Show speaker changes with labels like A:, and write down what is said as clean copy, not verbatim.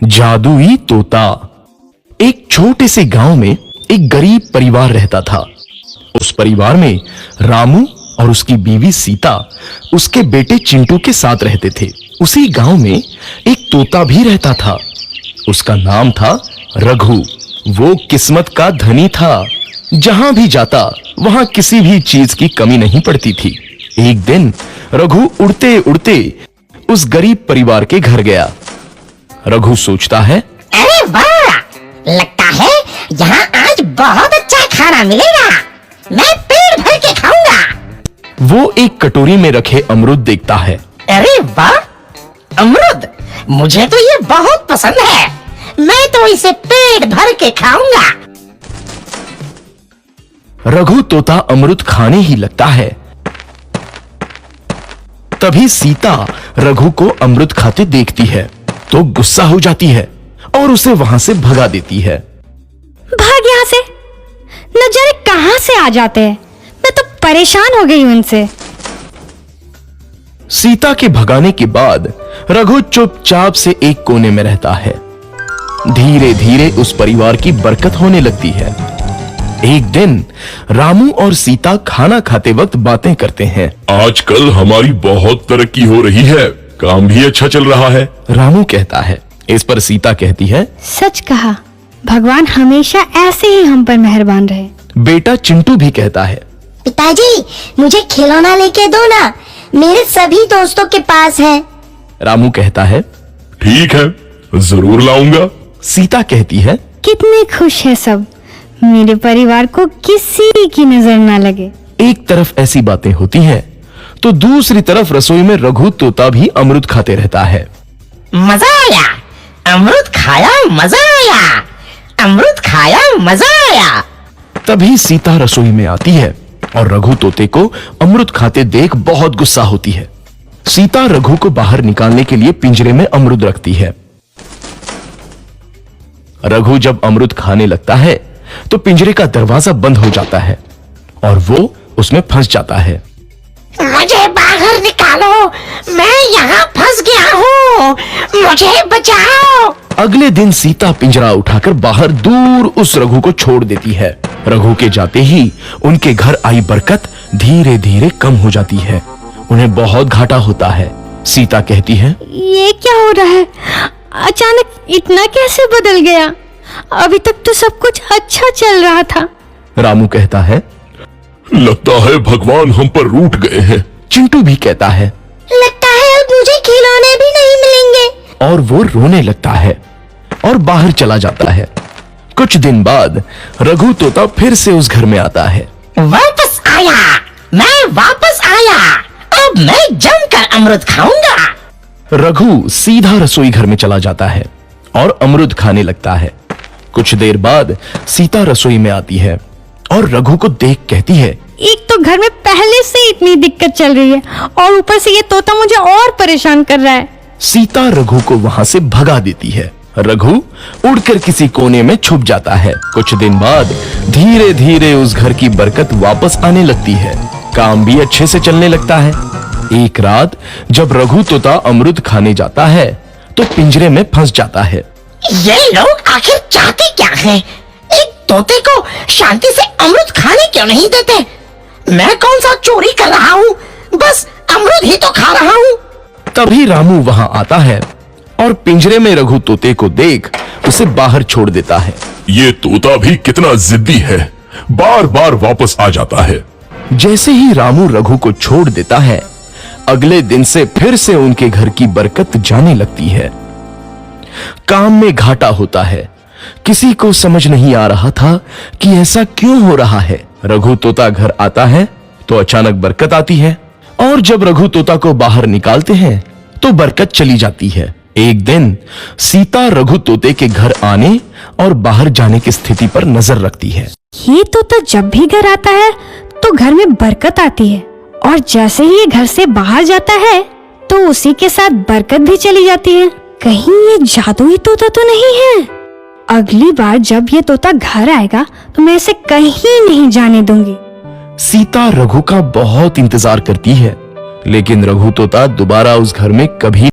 A: जादुई तोता। एक छोटे से गांव में एक गरीब परिवार रहता था। उस परिवार में रामू और उसकी बीवी सीता उसके बेटे चिंटू के साथ रहते थे। उसी गांव में एक तोता भी रहता था। उसका नाम था रघु। वो किस्मत का धनी था। जहां भी जाता वहां किसी भी चीज की कमी नहीं पड़ती थी। एक दिन रघु उड़ते उड़ते उस गरीब परिवार के घर गया। रघु सोचता है,
B: अरे वाह, लगता है यहाँ आज बहुत अच्छा खाना मिलेगा। मैं पेट भर के खाऊंगा।
A: वो एक कटोरी में रखे अमरूद देखता है।
B: अरे वाह, अमरूद मुझे तो ये बहुत पसंद है। मैं तो इसे पेट भर के खाऊंगा।
A: रघु तोता अमरूद खाने ही लगता है। तभी सीता रघु को अमरूद खाते देखती है तो गुस्सा हो जाती है और उसे वहां से भगा देती है।
C: भाग यहाँ से, न जाने कहां से आ जाते हैं। मैं तो परेशान हो गई हूं इनसे।
A: सीता के भगाने के बाद रघु चुपचाप से एक कोने में रहता है। धीरे धीरे उस परिवार की बरकत होने लगती है। एक दिन रामू और सीता खाना खाते वक्त बातें करते हैं।
D: आजकल हमारी बहुत तरक्की हो रही है, काम भी अच्छा चल रहा है।
A: रामू कहता है। इस पर सीता कहती है,
C: सच कहा, भगवान हमेशा ऐसे ही हम पर मेहरबान रहे।
A: बेटा चिंटू भी कहता है,
B: पिताजी मुझे खिलौना लेके दो ना, मेरे सभी दोस्तों के पास है।
A: रामू कहता है,
D: ठीक है, जरूर लाऊंगा।
A: सीता कहती है,
C: कितने खुश है सब, मेरे परिवार को किसी की नजर ना लगे।
A: एक तरफ ऐसी बातें होती हैं तो दूसरी तरफ रसोई में रघु तोता भी अमरूद खाते रहता है।
B: मजा आया, अमरूद खाया, मजा आया, अमरूद खाया, मजा आया।
A: तभी सीता रसोई में आती है और रघु तोते को अमरूद खाते देख बहुत गुस्सा होती है। सीता रघु को बाहर निकालने के लिए पिंजरे में अमरूद रखती है। रघु जब अमरूद खाने लगता है तो पिंजरे का दरवाजा बंद हो जाता है और वो उसमें फंस जाता है।
B: मुझे बाहर निकालो, मैं यहाँ फंस गया हूँ, मुझे बचाओ।
A: अगले दिन सीता पिंजरा उठाकर बाहर दूर उस रघु को छोड़ देती है। रघु के जाते ही उनके घर आई बरकत धीरे धीरे कम हो जाती है। उन्हें बहुत घाटा होता है। सीता कहती है,
C: ये क्या हो रहा है, अचानक इतना कैसे बदल गया? अभी तक तो सब कुछ अच्छा चल रहा था।
A: रामू कहता है,
D: लगता है भगवान हम पर रूठ गए हैं।
A: चिंटू भी कहता है,
B: लगता है अब मुझे खिलौने भी नहीं मिलेंगे।
A: और वो रोने लगता है और बाहर चला जाता है। कुछ दिन बाद रघु तोता फिर से उस घर में आता है।
B: वापस आया, मैं वापस आया, अब मैं जमकर अमरूद खाऊंगा।
A: रघु सीधा रसोई घर में चला जाता है और अमरूद खाने लगता है। कुछ देर बाद सीता रसोई में आती है और रघु को देख कहती है,
C: एक तो घर में पहले से इतनी दिक्कत चल रही है और ऊपर से ये तोता मुझे और परेशान कर रहा है।
A: सीता रघु को वहां से भगा देती है। रघु उड़कर किसी कोने में छुप जाता है। कुछ दिन बाद धीरे धीरे उस घर की बरकत वापस आने लगती है। काम भी अच्छे से चलने लगता है। एक रात जब रघु तोता अमरूद खाने जाता है तो पिंजरे में फंस जाता है।
B: ये लोग आखिर चाहते क्या हैं? एक तोते को शांति से अमरूद खाने क्यों नहीं देते? मैं कौन सा चोरी कर रहा हूँ? बस अमरूद ही तो खा रहा हूँ।
A: तभी रामू वहां आता है और पिंजरे में रघु तोते को देख उसे बाहर छोड़ देता है।
D: ये तोता भी कितना जिद्दी है, बार बार वापस आ जाता है।
A: जैसे ही रामू रघु को छोड़ देता है, अगले दिन से फिर से उनके घर की बरकत जाने लगती है। काम में घाटा होता है। किसी को समझ नहीं आ रहा था कि ऐसा क्यों हो रहा है। रघु तोता घर आता है तो अचानक बरकत आती है और जब रघु तोता को बाहर निकालते हैं तो बरकत चली जाती है। एक दिन सीता रघु तोते के घर आने और बाहर जाने की स्थिति पर नजर रखती है।
C: ये तोता जब भी घर आता है तो घर में बरकत आती है और जैसे ही ये घर से बाहर जाता है तो उसी के साथ बरकत भी चली जाती है। कहीं ये जादुई तोता तो नहीं है? अगली बार जब ये तोता घर आएगा तो मैं इसे कहीं नहीं जाने दूंगी।
A: सीता रघु का बहुत इंतजार करती है लेकिन रघु तोता दोबारा उस घर में कभी